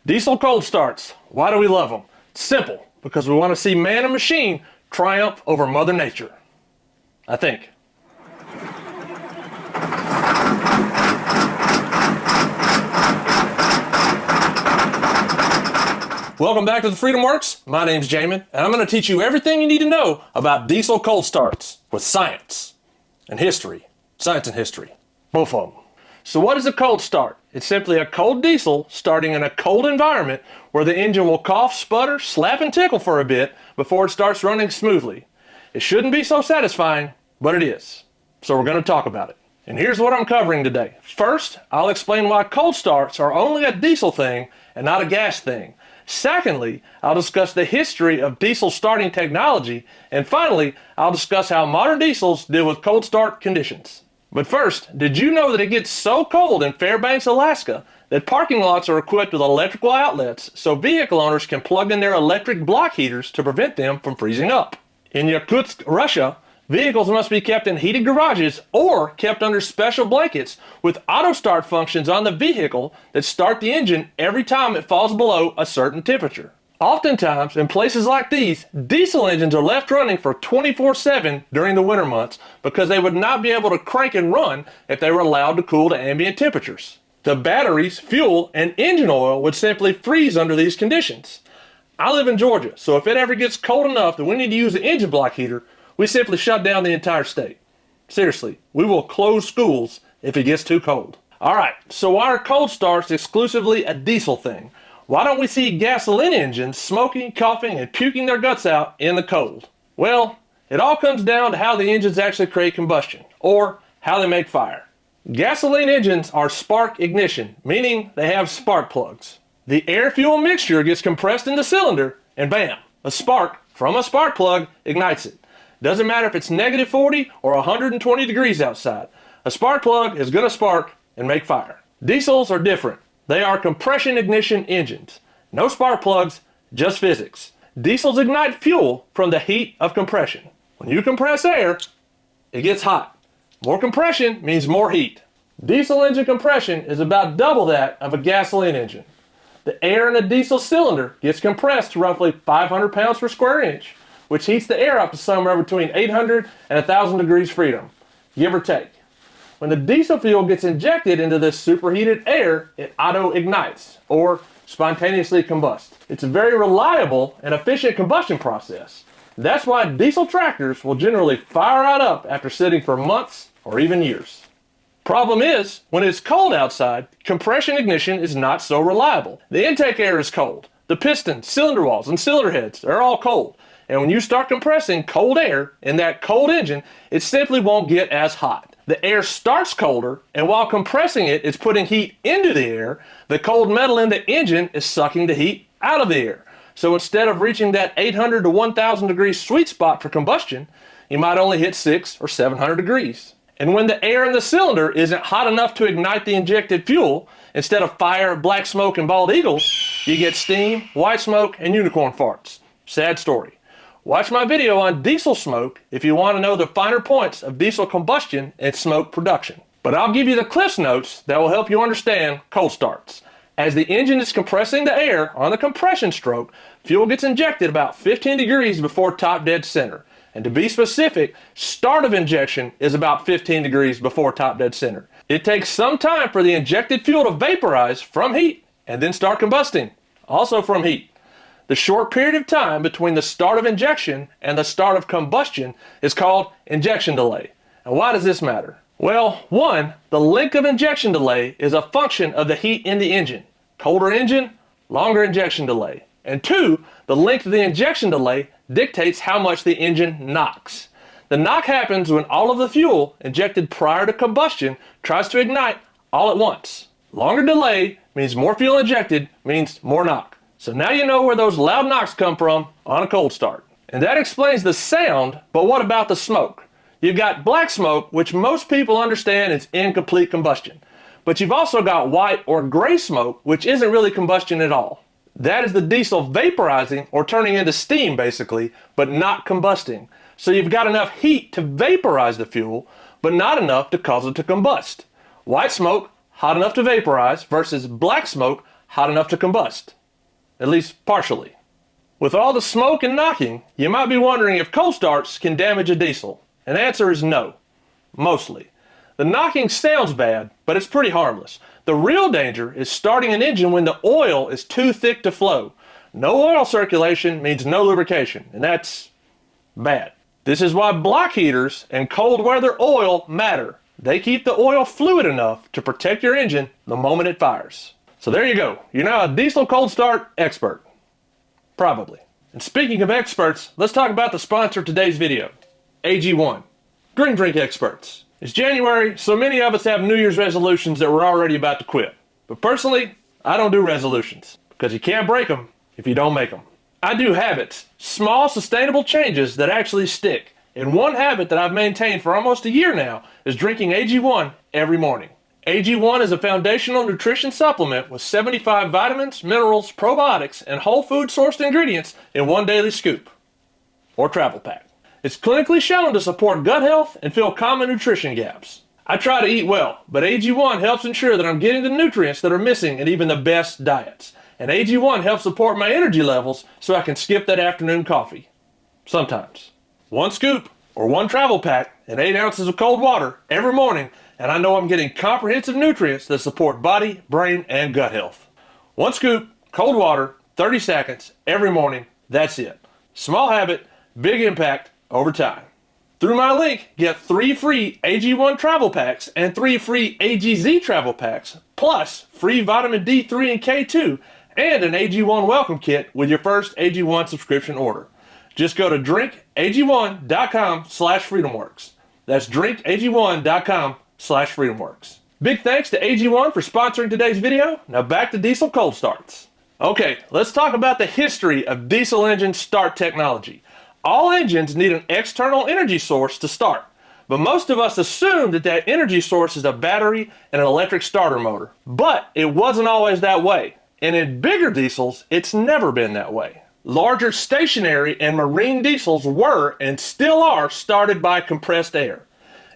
Diesel cold starts. Why do we love them? It's simple, because we want to see man and machine triumph over Mother Nature. I think. Welcome back to the Freedom Works. My name's Jamin, and I'm going to teach you everything you need to know about diesel cold starts with science and history. Science and history. Both of them. So what is a cold start? It's simply a cold diesel starting in a cold environment where the engine will cough, sputter, slap, and tickle for a bit before it starts running smoothly. It shouldn't be so satisfying, but it is. So we're going to talk about it. And here's what I'm covering today. First, I'll explain why cold starts are only a diesel thing and not a gas thing. Secondly, I'll discuss the history of diesel starting technology. And finally, I'll discuss how modern diesels deal with cold start conditions. But first, did you know that it gets so cold in Fairbanks, Alaska, that parking lots are equipped with electrical outlets so vehicle owners can plug in their electric block heaters to prevent them from freezing up? In Yakutsk, Russia, vehicles must be kept in heated garages or kept under special blankets with auto start functions on the vehicle that start the engine every time it falls below a certain temperature. Oftentimes, in places like these, diesel engines are left running for 24/7 during the winter months because they would not be able to crank and run if they were allowed to cool to ambient temperatures. The batteries, fuel, and engine oil would simply freeze under these conditions. I live in Georgia, so if it ever gets cold enough that we need to use an engine block heater, we simply shut down the entire state. Seriously, we will close schools if it gets too cold. Alright, so why are cold starts exclusively a diesel thing? Why don't we see gasoline engines smoking, coughing, and puking their guts out in the cold? Well, it all comes down to how the engines actually create combustion, or how they make fire. Gasoline engines are spark ignition, meaning they have spark plugs. The air-fuel mixture gets compressed in the cylinder, and bam, a spark from a spark plug ignites it. Doesn't matter if it's negative 40 or 120 degrees outside. A spark plug is going to spark and make fire. Diesels are different. They are compression ignition engines. No spark plugs, just physics. Diesels ignite fuel from the heat of compression. When you compress air, it gets hot. More compression means more heat. Diesel engine compression is about double that of a gasoline engine. The air in a diesel cylinder gets compressed to roughly 500 pounds per square inch, which heats the air up to somewhere between 800 and 1,000 degrees Freedom, give or take. When the diesel fuel gets injected into this superheated air, it auto-ignites, or spontaneously combusts. It's a very reliable and efficient combustion process. That's why diesel tractors will generally fire right up after sitting for months or even years. Problem is, when it's cold outside, compression ignition is not so reliable. The intake air is cold. The piston, cylinder walls, and cylinder heads are all cold. And when you start compressing cold air in that cold engine, it simply won't get as hot. The air starts colder, and while compressing it, it's putting heat into the air. The cold metal in the engine is sucking the heat out of the air. So instead of reaching that 800 to 1,000 degree sweet spot for combustion, you might only hit 600 or 700 degrees. And when the air in the cylinder isn't hot enough to ignite the injected fuel, instead of fire, black smoke, and bald eagles, you get steam, white smoke, and unicorn farts. Sad story. Watch my video on diesel smoke if you want to know the finer points of diesel combustion and smoke production. But I'll give you the Cliff's Notes that will help you understand cold starts. As the engine is compressing the air on the compression stroke, fuel gets injected about 15 degrees before top dead center. And to be specific, start of injection is about 15 degrees before top dead center. It takes some time for the injected fuel to vaporize from heat and then start combusting, also from heat. The short period of time between the start of injection and the start of combustion is called injection delay. And why does this matter? Well, one, the length of injection delay is a function of the heat in the engine. Colder engine, longer injection delay. And two, the length of the injection delay dictates how much the engine knocks. The knock happens when all of the fuel injected prior to combustion tries to ignite all at once. Longer delay means more fuel injected means more knock. So now you know where those loud knocks come from on a cold start. And that explains the sound, but what about the smoke? You've got black smoke, which most people understand is incomplete combustion. But you've also got white or gray smoke, which isn't really combustion at all. That is the diesel vaporizing or turning into steam basically, but not combusting. So you've got enough heat to vaporize the fuel, but not enough to cause it to combust. White smoke, hot enough to vaporize, versus black smoke, hot enough to combust. at least partially. With all the smoke and knocking, you might be wondering if cold starts can damage a diesel. And the answer is no, mostly. The knocking sounds bad, but it's pretty harmless. The real danger is starting an engine when the oil is too thick to flow. No oil circulation means no lubrication, and that's bad. This is why block heaters and cold weather oil matter. They keep the oil fluid enough to protect your engine the moment it fires. So there you go. You're now a diesel cold start expert. Probably. And speaking of experts, let's talk about the sponsor of today's video, AG1. Green drink experts. It's January, so many of us have New Year's resolutions that we're already about to quit. But personally, I don't do resolutions, because you can't break them if you don't make them. I do habits, small sustainable changes that actually stick. And one habit that I've maintained for almost a year now is drinking AG1 every morning. AG1 is a foundational nutrition supplement with 75 vitamins, minerals, probiotics, and whole food sourced ingredients in one daily scoop or travel pack. It's clinically shown to support gut health and fill common nutrition gaps. I try to eat well, but AG1 helps ensure that I'm getting the nutrients that are missing in even the best diets. And AG1 helps support my energy levels so I can skip that afternoon coffee. Sometimes. One scoop or one travel pack and 8 ounces of cold water every morning, and I know I'm getting comprehensive nutrients that support body, brain, and gut health. One scoop, cold water, 30 seconds every morning. That's it. Small habit, big impact over time. Through my link, get 3 free AG1 travel packs and 3 free AGZ travel packs, plus free vitamin D3 and K2 and an AG1 welcome kit with your first AG1 subscription order. Just go to drinkag1.com/freedomworks. That's drinkag1.com/freedomworks. Big thanks to AG1 for sponsoring today's video. Now back to diesel cold starts. Okay, let's talk about the history of diesel engine start technology. All engines need an external energy source to start, but most of us assume that that energy source is a battery and an electric starter motor. But it wasn't always that way, and in bigger diesels, it's never been that way. Larger stationary and marine diesels were, and still are, started by compressed air,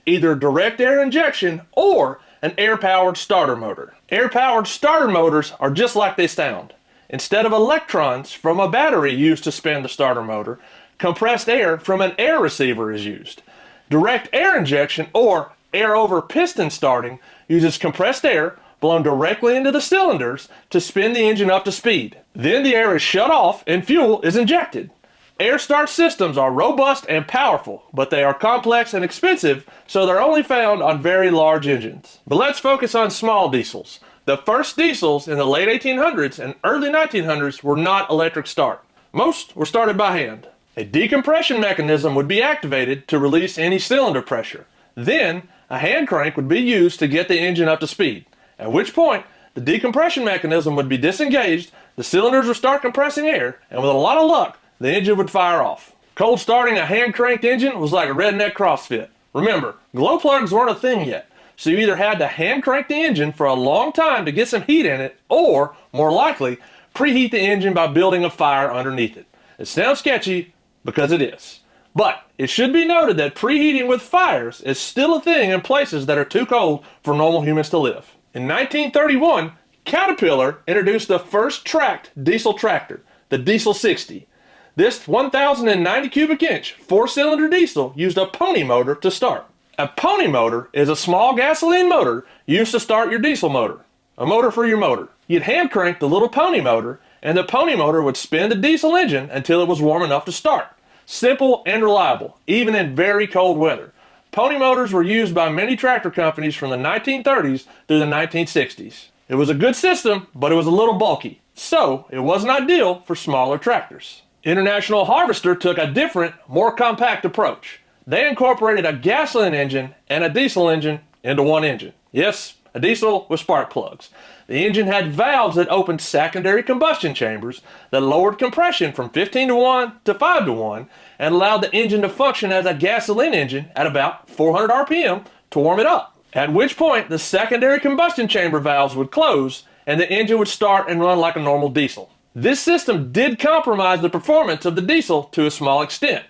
either direct air injection or an air-powered starter motor. Air-powered starter motors are just like they sound. Instead of electrons from a battery used to spin the starter motor, compressed air from an air receiver is used. Direct air injection, or air over piston starting, uses compressed air blown directly into the cylinders to spin the engine up to speed. Then the air is shut off and fuel is injected. Air start systems are robust and powerful, but they are complex and expensive, so they're only found on very large engines. But let's focus on small diesels. The first diesels in the late 1800s and early 1900s were not electric start. Most were started by hand. A decompression mechanism would be activated to release any cylinder pressure. Then, a hand crank would be used to get the engine up to speed, at which point the decompression mechanism would be disengaged, the cylinders would start compressing air, and with a lot of luck, the engine would fire off. Cold starting a hand-cranked engine was like a redneck CrossFit. Remember, glow plugs weren't a thing yet, so you either had to hand crank the engine for a long time to get some heat in it, or, more likely, preheat the engine by building a fire underneath it. It sounds sketchy, because it is. But it should be noted that preheating with fires is still a thing in places that are too cold for normal humans to live. In 1931, Caterpillar introduced the first tracked diesel tractor, the Diesel 60. This 1,090 cubic inch 4-cylinder diesel used a pony motor to start. A pony motor is a small gasoline motor used to start your diesel motor. A motor for your motor. You'd hand crank the little pony motor, and the pony motor would spin the diesel engine until it was warm enough to start. Simple and reliable, even in very cold weather. Pony motors were used by many tractor companies from the 1930s through the 1960s. It was a good system, but it was a little bulky, so it wasn't ideal for smaller tractors. International Harvester took a different, more compact approach. They incorporated a gasoline engine and a diesel engine into one engine. Yes, a diesel with spark plugs. The engine had valves that opened secondary combustion chambers that lowered compression from 15:1 to 5:1 and allowed the engine to function as a gasoline engine at about 400 RPM to warm it up. At which point the secondary combustion chamber valves would close and the engine would start and run like a normal diesel. This system did compromise the performance of the diesel to a small extent,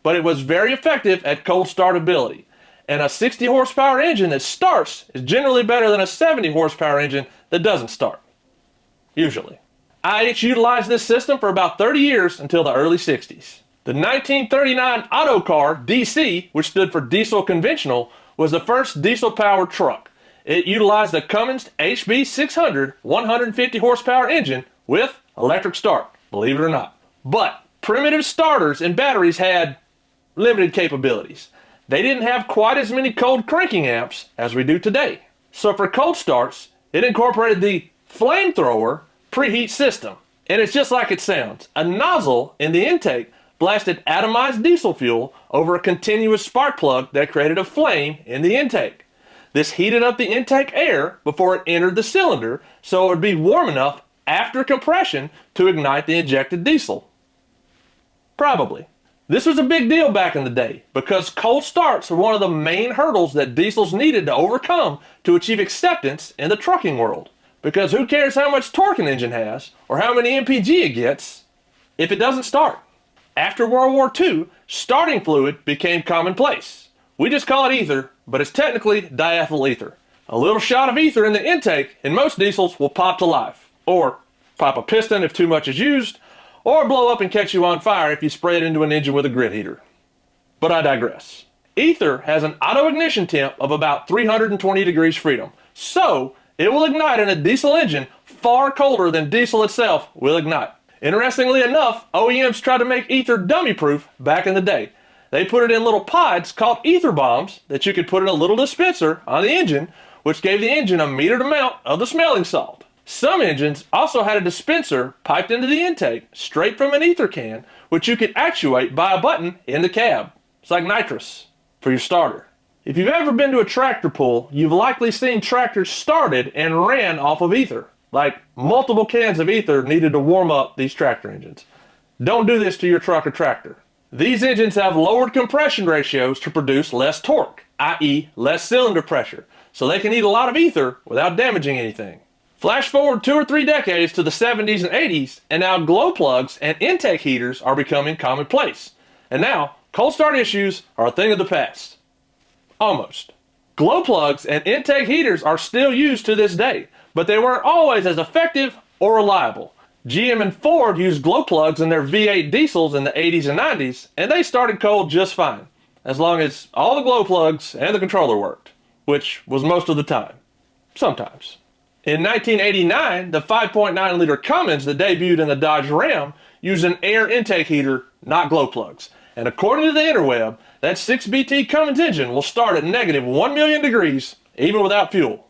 but it was very effective at cold startability. And a 60 horsepower engine that starts is generally better than a 70 horsepower engine that doesn't start. Usually. IH utilized this system for about 30 years until the early 60s. The 1939 Auto Car DC, which stood for Diesel Conventional, was the first diesel-powered truck. It utilized a Cummins HB 600 150 horsepower engine with electric start, believe it or not. But primitive starters and batteries had limited capabilities. They didn't have quite as many cold cranking amps as we do today. So for cold starts, it incorporated the flamethrower preheat system. And it's just like it sounds. A nozzle in the intake blasted atomized diesel fuel over a continuous spark plug that created a flame in the intake. This heated up the intake air before it entered the cylinder so it would be warm enough after compression to ignite the injected diesel. Probably. This was a big deal back in the day because cold starts were one of the main hurdles that diesels needed to overcome to achieve acceptance in the trucking world. Because who cares how much torque an engine has or how many mpg it gets if it doesn't start? After World War II, starting fluid became commonplace. We just call it ether, but it's technically diethyl ether. A little shot of ether in the intake in most diesels will pop to life, or pop a piston if too much is used, or blow up and catch you on fire if you spray it into an engine with a grit heater. But I digress. Ether has an auto ignition temp of about 320 degrees freedom, so it will ignite in a diesel engine far colder than diesel itself will ignite. Interestingly enough, OEMs tried to make ether dummy-proof back in the day. They put it in little pods called ether bombs that you could put in a little dispenser on the engine, which gave the engine a metered amount of the smelling salt. Some engines also had a dispenser piped into the intake straight from an ether can, which you could actuate by a button in the cab. It's like nitrous for your starter. If you've ever been to a tractor pull, you've likely seen tractors started and ran off of ether. Like multiple cans of ether needed to warm up these tractor engines. Don't do this to your truck or tractor. These engines have lowered compression ratios to produce less torque, i.e. less cylinder pressure, so they can eat a lot of ether without damaging anything. Flash forward 2 or 3 decades to the 70s and 80s, and now glow plugs and intake heaters are becoming commonplace. And now, cold start issues are a thing of the past. Almost. Glow plugs and intake heaters are still used to this day, but they weren't always as effective or reliable. GM and Ford used glow plugs in their V8 diesels in the 80s and 90s, and they started cold just fine, as long as all the glow plugs and the controller worked, which was most of the time. Sometimes. In 1989, the 5.9 liter Cummins that debuted in the Dodge Ram used an air intake heater, not glow plugs. And according to the interweb, that 6BT Cummins engine will start at negative 1 million degrees, even without fuel.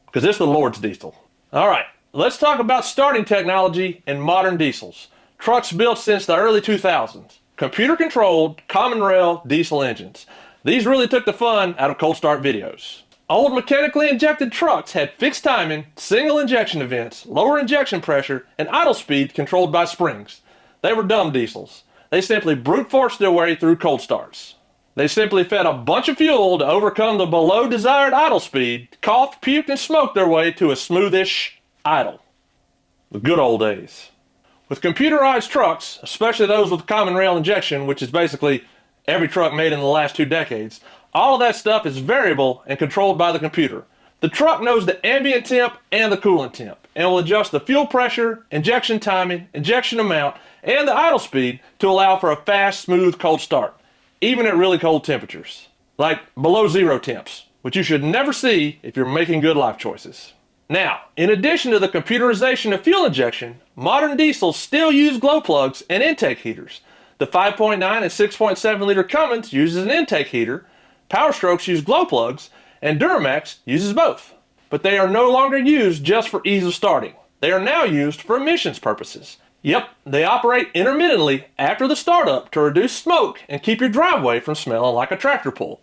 Because it's the Lord's diesel. Alright, let's talk about starting technology in modern diesels. Trucks built since the early 2000s. Computer-controlled, common rail diesel engines. These really took the fun out of cold start videos. Old mechanically injected trucks had fixed timing, single injection events, lower injection pressure, and idle speed controlled by springs. They were dumb diesels. They simply brute forced their way through cold starts. They simply fed a bunch of fuel to overcome the below desired idle speed, coughed, puked, and smoked their way to a smoothish idle. The good old days. With computerized trucks, especially those with common rail injection, which is basically every truck made in the last 2 decades, all of that stuff is variable and controlled by the computer. The truck knows the ambient temp and the coolant temp, and will adjust the fuel pressure, injection timing, injection amount, and the idle speed to allow for a fast, smooth, cold start, even at really cold temperatures, like below 0 temps, which you should never see if you're making good life choices. Now, in addition to the computerization of fuel injection, modern diesels still use glow plugs and intake heaters. The 5.9 and 6.7 liter Cummins uses an intake heater, Powerstrokes use glow plugs, and Duramax uses both. But they are no longer used just for ease of starting. They are now used for emissions purposes. Yep, they operate intermittently after the startup to reduce smoke and keep your driveway from smelling like a tractor pull.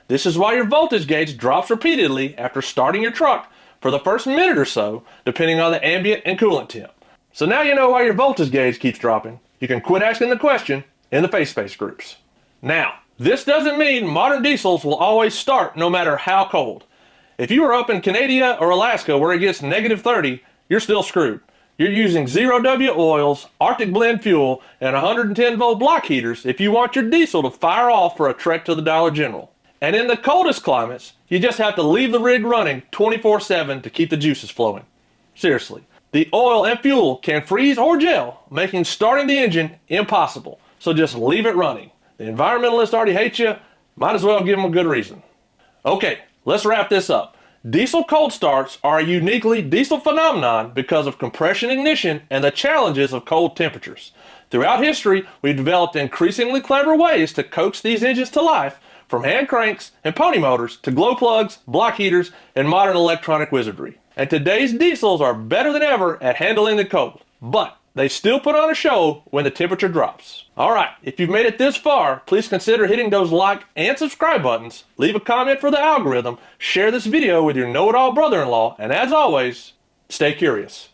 This is why your voltage gauge drops repeatedly after starting your truck for the first minute or so, depending on the ambient and coolant temp. So now you know why your voltage gauge keeps dropping. You can quit asking the question in the face space groups. Now, this doesn't mean modern diesels will always start no matter how cold. If you are up in Canada or Alaska where it gets negative 30, you're still screwed. You're using 0W oils, Arctic blend fuel, and 110 volt block heaters if you want your diesel to fire off for a trek to the Dollar General. And in the coldest climates, you just have to leave the rig running 24/7 to keep the juices flowing. Seriously, The oil and fuel can freeze or gel, making starting the engine impossible. So just leave it running. The environmentalists already hate you. Might as well give them a good reason. Okay, let's wrap this up. Diesel cold starts are a uniquely diesel phenomenon because of compression ignition and the challenges of cold temperatures. Throughout history, we've developed increasingly clever ways to coax these engines to life, from hand cranks and pony motors to glow plugs, block heaters, and modern electronic wizardry. And today's diesels are better than ever at handling the cold, but they still put on a show when the temperature drops. Alright, if you've made it this far, please consider hitting those like and subscribe buttons, leave a comment for the algorithm, share this video with your know-it-all brother-in-law, and as always, stay curious.